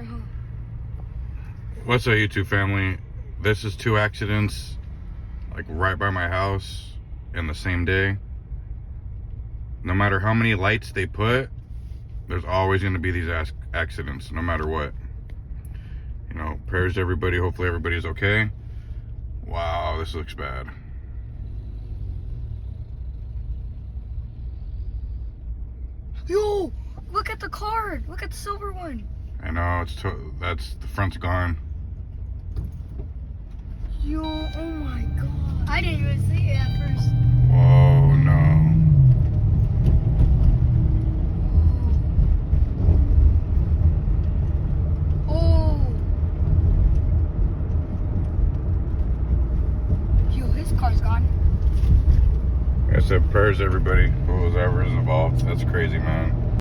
there, huh? What's up, YouTube family? This is 2 accidents, like right by my house in the same day. No matter how many lights they put, there's always going to be these accidents, no matter what. You know, prayers to everybody. Hopefully everybody's okay. Wow, this looks bad. Yo, look at the card. Look at the silver one. I know, that's the front's gone. Yo, oh my god. I didn't even see it at first. Whoa, no. Oh. Yo, his car's gone. Like I said, prayers to everybody who was ever involved. That's crazy, man.